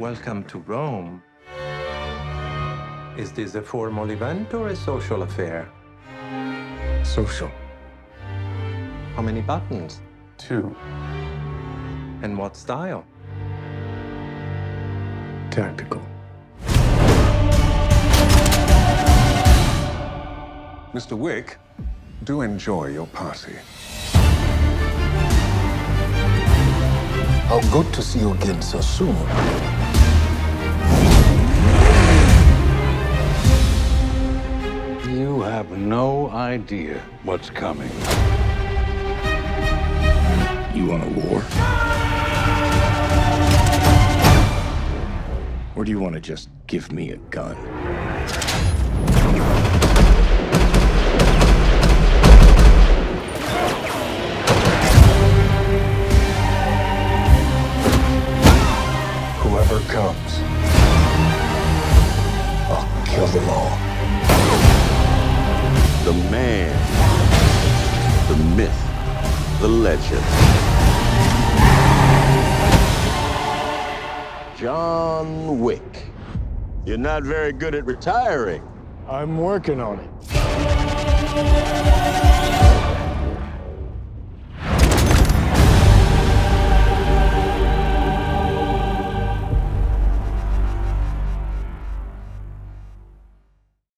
Welcome to Rome. Is this a formal event or a social affair? Social. How many buttons? 2. And what style? Tactical. Mr. Wick, do enjoy your party. How good to see you again so soon. You have no idea what's coming. You want a war? Or do you want to just give me a gun? Whoever comes, I'll kill them all. The man, the myth, the legend. John Wick. You're not very good at retiring. I'm working on it.